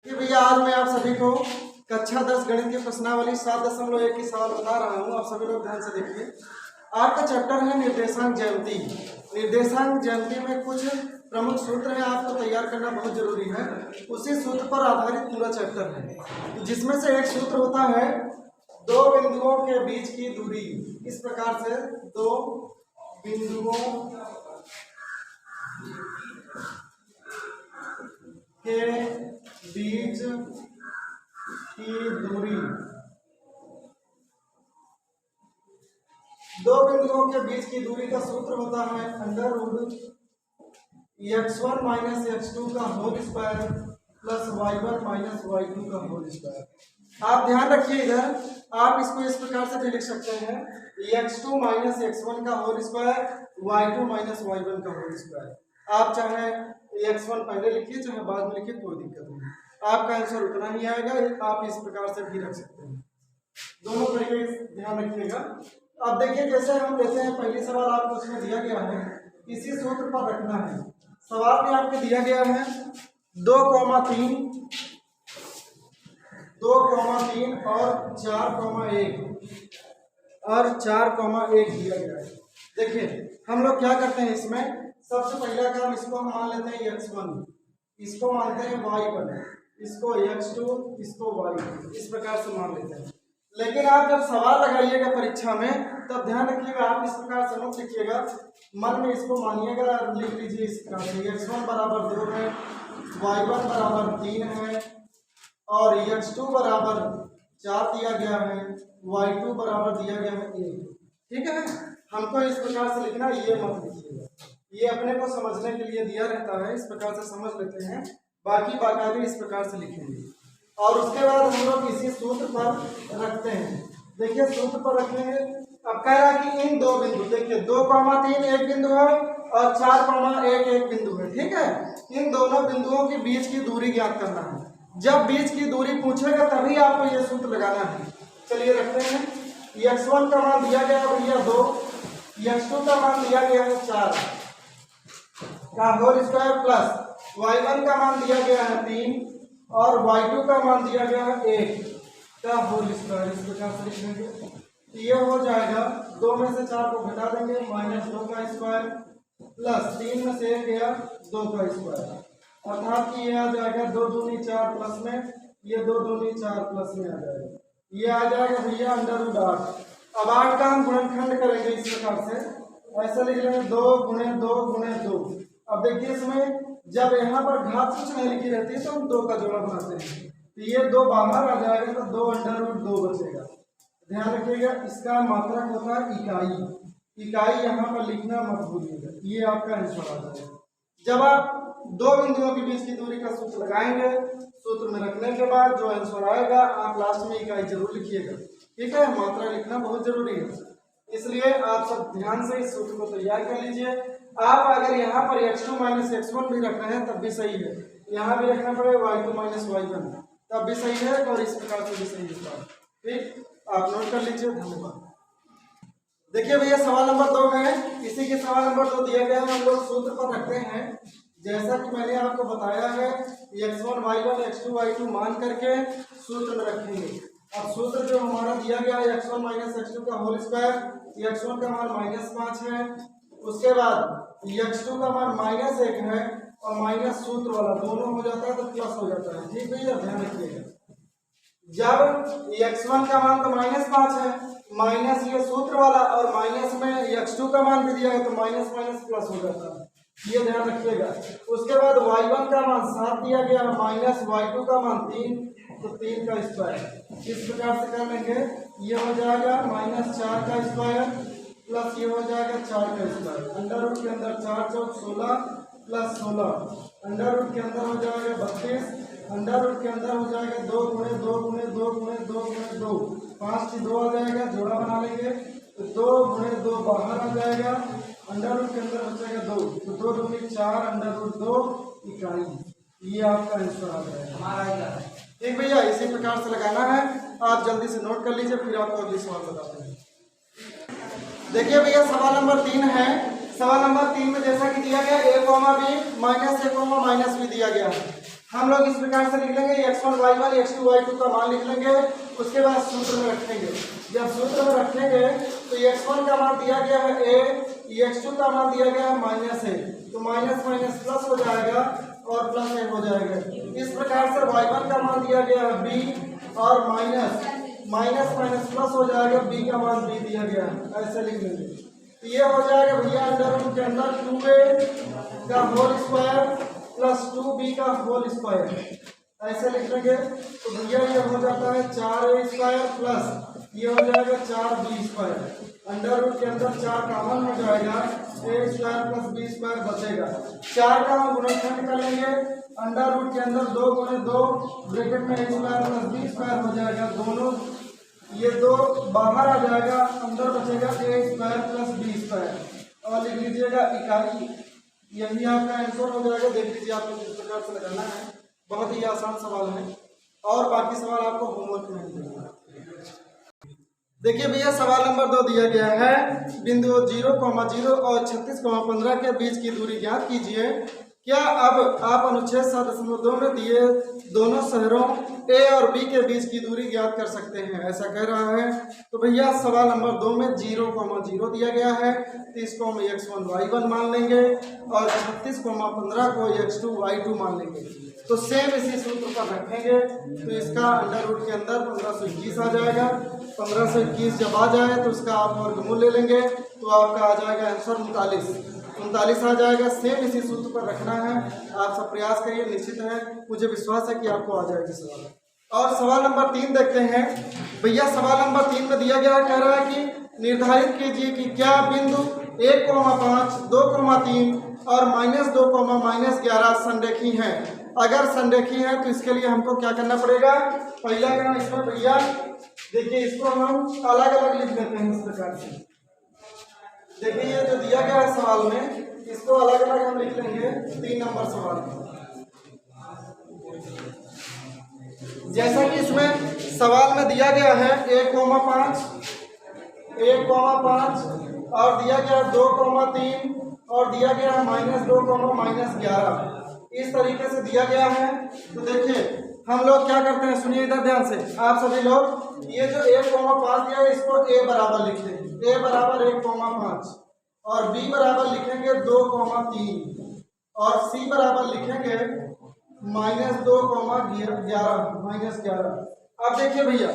कि भैया आज मैं आप सभी को कक्षा 10 गणित की प्रश्नावली 7.1 की सवाल बता रहा हूँ। आप सभी लोग ध्यान से देखिए। आपका चैप्टर है निर्देशांक ज्यामिति। निर्देशांक ज्यामिति में कुछ प्रमुख सूत्र हैं, आपको तैयार करना बहुत जरूरी है। उसी सूत्र पर आधारित पूरा चैप्टर है, जिसमें से एक सूत्र होता है दो बिंदुओं के बीच की दूरी। इस प्रकार से दो बिंदुओं के बीच की दूरी, दो बिंदुओं के बीच की दूरी का सूत्र होता है under root x1 minus x2 का whole square plus y1 minus y2 का होल स्क्वायर। आप ध्यान रखिए, इधर आप इसको इस प्रकार से भी लिख सकते हैं x2 माइनस x1 का whole square y2 minus y1 का होल स्क्वायर। आप चाहे x1 पहले लिखिए चाहे बाद में लिखिए, कोई दिक्कत नहीं, आपका आंसर उतना ही आएगा। आप इस प्रकार से भी रख सकते हैं, दोनों तरीके ध्यान रखिएगा। अब देखिए, जैसे हम लेते हैं पहली सवाल आपको उसमें दिया गया है, इसी सूत्र पर रखना है। सवाल में आपको दिया गया है 2,3 और 4,1 दिया गया है। देखिए हम लोग क्या करते हैं, इसमें सबसे पहला काम इसको हम मान लेते हैं x1, इसको मानते हैं y1, इसको x2, इसको y2, इस प्रकार से मान लेते हैं। लेकिन आप जब सवाल लगाइएगा परीक्षा में तब ध्यान रखिएगा, आप इस प्रकार से मत लिखिएगा, मन में इसको मानिएगा, लिख लीजिए इस प्रकार से x1 बराबर 2 है, y1 बराबर 3 है और x2 बराबर 4 दिया गया है, y2 बराबर दिया गया है 1। ठीक है, हमको इस प्रकार से लिखना, ये मत लिखिएगा, ये अपने को समझने के लिए दिया रहता है, इस प्रकार से समझ लेते हैं, बाकी बाकायदे इस प्रकार से लिखेंगे। और उसके बाद हम लोग इसी सूत्र पर रखते हैं। देखिए सूत्र पर रखेंगे। अब कह रहा है कि इन दो बिंदु, देखिए 2,3 एक बिंदु है और 4,1 एक बिंदु है। ठीक है, इन दोनों बिंदुओं के बीच की दूरी ज्ञात करना है। जब बीच की दूरी पूछेगा तभी आपको ये सूत्र लगाना है। चलिए रखते हैं। x1 का मान दिया गया है भैया 2, x2 का मान दिया गया है 4 का होल स्क्वायर प्लस y1 का मान दिया गया है 3 और y2 का मान दिया गया है 1 का होल स्क्वायर। इस प्रकार से लिखेंगे, ये हो जाएगा 2 में से 4 को घटा देंगे, -2 का स्क्वायर प्लस 3 में से 1 गया 2 का स्क्वायर, अर्थात कि ये आ जाएगा 2 दूनी 4 प्लस में, ये 2 दूनी 4 प्लस में आ जाएगा, ये आ जाएगा भैया अंडर रूट 8। अब 8 का हम गुणनखंड करेंगे इस प्रकार से, ऐसा लिख लेंगे 2 गुणे 2 गुणे 2। अब देखिए इसमें जब यहाँ पर घात कुछ नहीं लिखी रहती है तो हम 2 का जोड़ा बनाते हैं, तो ये 2 बाहर आ जाएगा तो 2 अंडर रूट 2 बचेगा। ध्यान रखिएगा, इसका मात्रक होता है इकाई, इकाई यहाँ पर लिखना मत भूलिएगा, ये आपका आंसर आ जाएगा। जब आप दो बिंदुओं के बीच की दूरी का सूत्र लगाएंगे, सूत्र में रखने के बाद जो आंसर आएगा आप लास्ट में इकाई जरूर लिखिएगा। ठीक है, मात्रा लिखना बहुत जरूरी है, इसलिए आप सब ध्यान से इस सूत्र को तैयार कर लीजिए। आप अगर यहाँ पर x2 माइनस x1 भी रखना है तब भी सही है, यहाँ भी रखना पड़ेगा y2 माइनस y1 तब भी सही है, और इस प्रकार से भी सही है। ठीक, आप नोट कर लीजिए। धन्यवाद। देखिए भैया सवाल नंबर 2 में, इसी के सवाल नंबर 2 दिया गया है, हम लोग सूत्र पर रखते हैं। जैसा कि मैंने आपको बताया है, x1 y1 x2 y2 मान करके सूत्र में रखेंगे। अब सूत्र जो हमारा दिया गया है x1 माइनस x2 का होल स्क्वायर, x1 का मान -5 है, उसके बाद x2 का मान -1 है और माइनस सूत्र वाला दोनों हो जाता है तो प्लस हो जाता है। ठीक भैया, ध्यान रखिएगा, जब x1 का मान तो -5 है, माइनस ये सूत्र वाला और माइनस में x2 का मान भी दिया है तो माइनस माइनस प्लस हो जाता है, ये ध्यान रखिएगा। उसके बाद y1 का मान 7 दिया गया है, माइनस y2 का मान 3 तो 3 का स्क्वायर। इस प्रकार से कर लेंगे, ये हो जाएगा -4 का स्क्वायर प्लस ये हो जाएगा 4 का स्क्वायर, अंडर रूट के अंदर 4 चौक 16 प्लस 16, अंडर रूट के अंदर हो जाएगा 32, अंडर रूट के अंदर हो जाएगा 2 गुणे 2 गुणे 2 गुणे 2 गुणे 2, 5 की 2 आ जाएगा, जोड़ा बना लेंगे तो 2 गुणे 2 बाहर आ जाएगा, अंडर रूट के अंदर बचेगा 2 तो 2 दूनी 4 अंडर रूट 2 इकाई, ये आपका आंसर आ जाएगा। ठीक भैया, इसी प्रकार से लगाना है, आप जल्दी से नोट कर लीजिए, फिर आपको अगली सवाल बताते हैं। देखिए भैया सवाल नंबर 3 है। सवाल नंबर 3 में जैसा कि दिया गया a, b -a, -b दिया गया है। हम लोग इस प्रकार से लिख लेंगे x1 y1 x2 y2 का मान लिख लेंगे। उसके बाद सूत्र में रखेंगे। जब सूत्र में रखेंगे तो x1 का मान दिया गया है a, x2 का मान दिया गया है -a, तो माइनस माइनस प्लस हो जाएगा और प्लस a हो जाएगा। इस प्रकार से y1 का मान दिया गया है b और माइनस माइनस प्लस हो जाएगा, b का मान b दिया गया है, ऐसे लिख लेंगे। तो ये हो जाएगा भैया अंडर रूट के अंदर 2a का होल स्क्वायर प्लस 2b का होल स्क्वायर, ऐसे लिख लेंगे। तो भैया ये हो जाता है 4a स्क्वायर प्लस ये हो जाएगा 4b स्क्वायर। अंडर रूट के अंदर 4 कॉमन हो जाएगा, a square plus b square बचेगा। 4 का हम गुणनखंड कर लेंगे, अंडर रूट के अंदर 2 गुणे 2 ब्रैकेट में a square plus b square हो जाएगा, दोनों ये 2 बाहर आ जाएगा, अंदर बचेगा a square plus b square और लिख लीजिएगा इकाई। यही आपका आंसर हो जाएगा। देख लीजिए आपको किस प्रकार से लगाना है, बहुत ही आसान सवाल है और बाकी सवाल आपको होमवर्क में मिलेगा। देखिए भैया सवाल नंबर 2 दिया गया है, बिंदु 0,0 और 36,15 के बीच की दूरी ज्ञात कीजिए। क्या अब आप अनुच्छेद 7.2 में दिए दोनों शहरों ए और बी के बीच की दूरी ज्ञात कर सकते हैं, ऐसा कह रहा है। तो भैया सवाल नंबर 2 में 0,0 दिया गया है, तो इसको हम x1 y1 मान लेंगे और 36,15 को x2 y2 मान लेंगे। तो सेम इसी सूत्र पर रखेंगे, तो इसका अंडर रूट के अंदर 1521 आ जाएगा। 1521 जब आ जाए तो उसका आप वर्गमूल ले लेंगे, तो आपका आ जाएगा आंसर 39 आ जाएगा। सेम इसी सूत्र पर रखना है, आप सब प्रयास करिए, निश्चित है, मुझे विश्वास है कि आपको आ जाएगा सवाल। और सवाल नंबर 3 देखते हैं। भैया सवाल नंबर 3 में दिया गया है, कह रहा है कि निर्धारित कीजिए कि क्या बिंदु 1,5, 2,3 और -2, -11 संरेखी हैं। अगर संरेखी है तो इसके लिए हमको क्या करना पड़ेगा, पहला काम इसमें भैया देखिए इसको हम अलग अलग लिख देते हैं इस प्रकार से। देखिए ये जो दिया गया है सवाल में, इसको अलग अलग हम लिख लेंगे 3 नंबर सवाल में। जैसा कि इसमें सवाल में दिया गया है 1,5 और दिया गया 2,3 और दिया गया है -2, -11, इस तरीके से दिया गया है। तो देखिए हम लोग क्या करते हैं, सुनिए इधर ध्यान से आप सभी लोग, ये जो 1,5 दिया है इसको a बराबर लिख लेंगे, a बराबर 1,5 और b बराबर लिखेंगे 2,3 और c बराबर लिखेंगे -2,11। अब देखिए भैया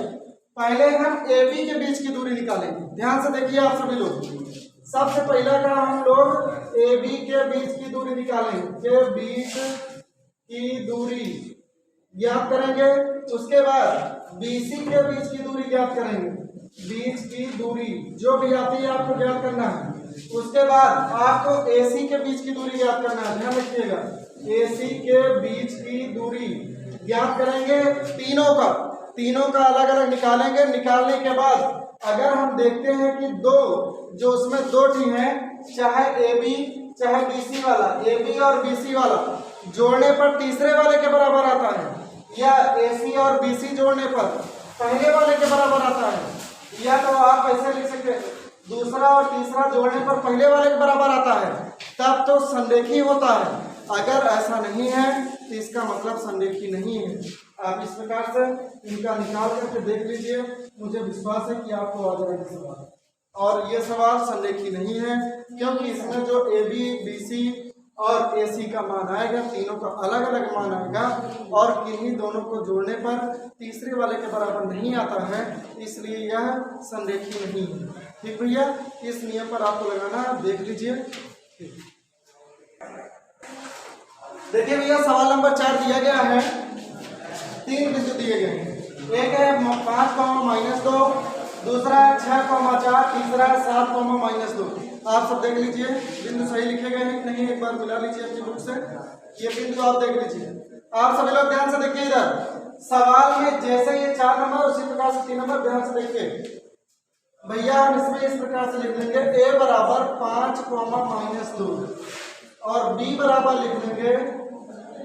पहले हम ab के बीच की दूरी निकालेंगे। ध्यान से देखिए आप सभी लोग, सबसे पहला काम हम लोग AB के बीच की दूरी निकालेंगे, के बीच की दूरी ज्ञात करेंगे। उसके बाद BC के बीच की दूरी ज्ञात करेंगे, बीच की दूरी जो भी आती है आपको ज्ञात करना है। उसके बाद आपको AC के बीच की दूरी ज्ञात करना है, ध्यान रखिएगा, AC के बीच की दूरी ज्ञात करेंगे। तीनों का अलग अलग निकालेंगे। निकालने के बाद अगर हम देखते हैं कि जो उसमें 2 टी हैं, चाहे AB चाहे BC वाला, AB और BC वाला जोड़ने पर तीसरे वाले के बराबर आता है, या AC और BC जोड़ने पर पहले वाले के बराबर आता है, या तो आप ऐसे लिख सकते हैं दूसरा और तीसरा जोड़ने पर पहले वाले के बराबर आता है, तब तो संरेखी होता है। अगर ऐसा नहीं है तो इसका मतलब संरेखी नहीं है। आप इस प्रकार से इनका निकाल करके देख लीजिए, मुझे विश्वास है कि आपको आ जाएगा सवाल। और ये सवाल संरेखी नहीं है, क्योंकि इसमें जो AB, BC और AC का मान आएगा, तीनों का अलग अलग मान आएगा और किन्हीं दोनों को जोड़ने पर तीसरे वाले के बराबर नहीं आता है, इसलिए यह संरेखी नहीं है। ठीक भैया, इस नियम पर आपको लगाना, देख लीजिए। देखिए भैया सवाल नंबर 4 दिया गया है, 3 बिंदु दिए गए हैं। एक है 5, -2, दूसरा है 6, 4, तीसरा है 7, -2। आप सब देख लीजिए बिंदु सही लिखे गए हैं कि नहीं, एक बार मिला लीजिए अपनी बुक से। ये बिंदु आप देख लीजिए। आप सभी लोग ध्यान से देखिए, इधर सवाल में जैसे ये 4 नंबर उसी प्रकार से 3 नंबर ध्यान से देखिए भैया। हम इसमें इस प्रकार से लिख लेंगे, a बराबर 5, -2 और b बराबर लिख लेंगे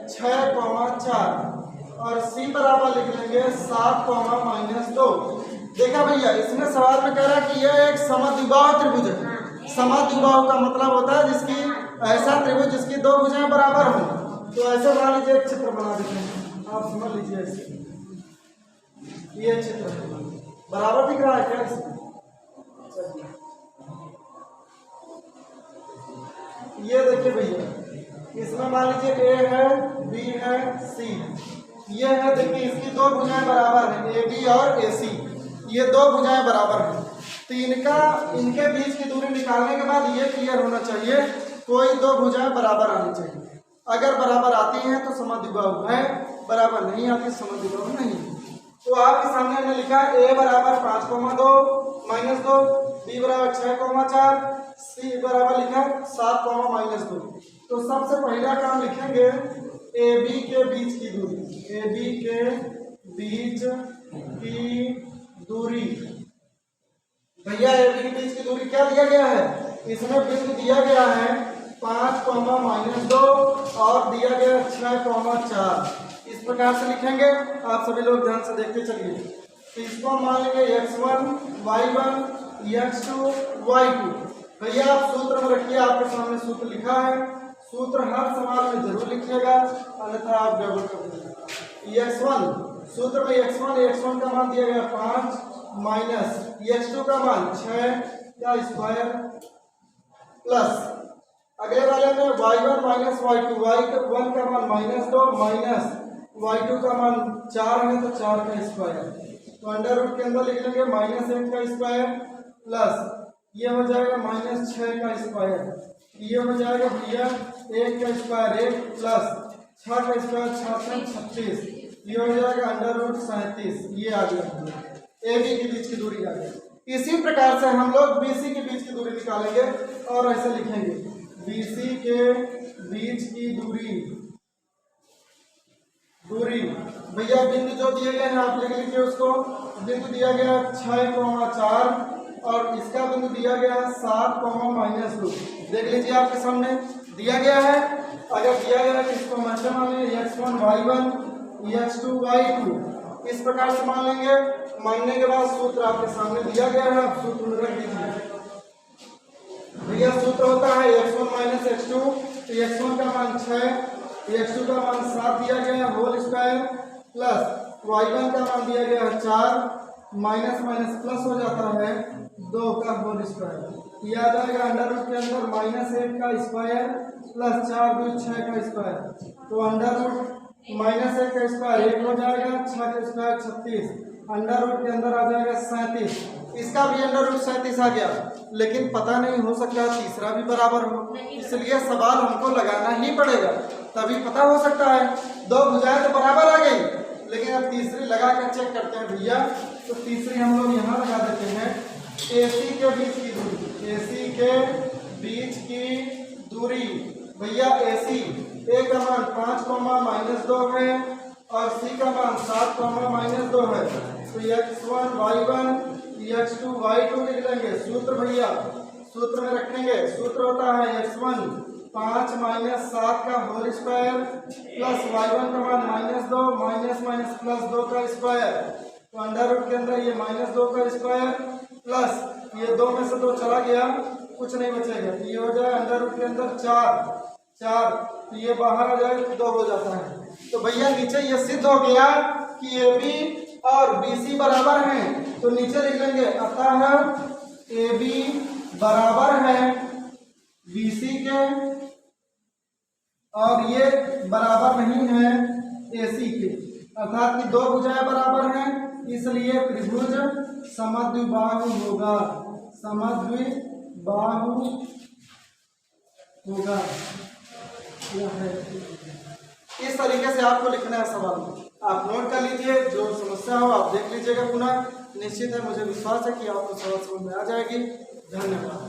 6, 4 और C बराबर लिख लेंगे 7, -2। देखा भैया इसमें सवाल में कह रहा है कि यह एक समद्विबाहु त्रिभुज है। समद्विबाहु का मतलब होता है जिसकी ऐसा त्रिभुज जिसकी 2 भुजाएं बराबर हो। तो ऐसे मान लीजिए एक चित्र बना देते हैं, आप समझ लीजिए ऐसे ये चित्र बराबर दिख रहा है क्या इसमें? ये देखिए भैया, इसमें मान लीजिए ए है, बी है, सी, ये है। देखिए इसकी दो भुजाएं बराबर हैं, ए बी और ए सी, ये दो भुजाएं बराबर हैं। तो इनके बीच की दूरी निकालने के बाद ये क्लियर होना चाहिए कोई दो भुजाएं बराबर आनी चाहिए। अगर बराबर आती हैं तो समद्विबाहु है, बराबर नहीं आती समद्विबाहु नहीं। तो आपके सामने हमने लिखा ए बराबर 5,2 - 2, बी बराबर 6,4, सी बराबर लिखा 7,-2। तो सबसे पहला काम लिखेंगे ए बी के बीच की दूरी, ए बी के बीच की दूरी। भैया ए बी के बीच की दूरी क्या दिया गया है? इसमें बिंदु दिया गया है 5,-2 और दिया गया 6,4। इस प्रकार से लिखेंगे, आप सभी लोग ध्यान से देखते चलिए। तो इसको मान लेंगे x1 y1 x2 y2। भैया आप सूत्र में रखिए, आपके सामने सूत्र लिखा है, सूत्र हर सवाल में जरूर लिखिएगा, अन्यथा आप गड़बड़ कर देंगे। x1 सूत्र में x1 का मान दिया गया 5 माइनस x2 का मान 6 का स्क्वायर प्लस अगले वाले में y1 माइनस y2, y1 का मान -2 माइनस y2 का मान 4 है तो 4 का स्क्वायर। तो अंडर रूट के अंदर लिख लेंगे -1 का स्क्वायर प्लस ये हो जाएगा -6 का स्क्वायर, ये हो जाएगा भैया 1 का स्क्वायर 1 प्लस 6 का स्क्वायर 6 36, ये हो जाएगा अंडर रूट 37। ये आ गया ए बी के बीच की दूरी आ गई। इसी प्रकार से हम लोग बी सी के बीच की दूरी निकालेंगे और ऐसे लिखेंगे बी सी के बीच की दूरी भैया बिंदु जो दिए गए हैं आप लिख लीजिए उसको। बिंदु दिया गया 6,4 और इसका बिंदु दिया गया 7,-2। देख लीजिए आपके सामने दिया गया है। अगर दिया गया है तो इसको मतलब माने x1 y1 x2 y2 इस प्रकार से मान लेंगे। मानने के बाद सूत्र आपके सामने दिया गया है, आप सूत्र में रख दीजिए। भैया सूत्र होता है x1 माइनस x2, तो x1 का मान 6, x2 का मान 7 दिया गया है होल स्क्वायर प्लस y1 का मान दिया गया है 4 माइनस माइनस प्लस हो जाता है 2 का होल स्क्वायर। ये आ जाएगा अंडर रूट के अंदर -1 का स्क्वायर प्लस 4 × 2 6 का स्क्वायर। तो अंडर रूट -1 का स्क्वायर 1 हो जाएगा, 6 का स्क्वायर 36, अंडर रूट के अंदर आ जाएगा 37। इसका भी अंडर रूट 37 आ गया, लेकिन पता नहीं हो सकता तीसरा भी बराबर हो, इसलिए सवाल हमको लगाना ही पड़ेगा, तभी पता हो सकता है। दो भुजाएं तो बराबर आ गई, लेकिन अब तीसरी लगा कर चेक करते हैं भैया। तो तीसरी हम लोग यहाँ लगा देते हैं ए सी के बीच की दूरी, ए सी के बीच की दूरी। भैया ए सी ए का मान 5,-2 है और सी का मान 7,-2 है। तो x1 y1 x2 y2 लिख लेंगे। सूत्र भैया सूत्र में रखेंगे, सूत्र होता है x1 5 - 7 का होल स्क्वायर प्लस y1 का मान -2 माइनस माइनस प्लस 2 का स्क्वायर। तो अंडर रूट के अंदर ये -2 का स्क्वायर प्लस ये 2 में से 2 चला गया, कुछ नहीं बचेगा, ये हो जाए अंडर रूट के अंदर 4, तो ये बाहर आ जाए तो 2 हो जाता है। तो भैया नीचे ये सिद्ध हो गया कि ए बी और बी सी बराबर हैं, तो नीचे लिख लेंगे अतः ए बी बराबर है बी सी के और ये बराबर नहीं है ए सी के, अर्थात कि दो भुजाएं बराबर हैं, इसलिए त्रिभुज समद्विबाहु होगा, समद्विबाहु होगा। इस तरीके से आपको लिखना है सवाल में, आप नोट कर लीजिए, जो समस्या हो आप देख लीजिएगा पुनः। निश्चित है, मुझे विश्वास है कि आपको सवाल समझ में आ जाएगी। धन्यवाद।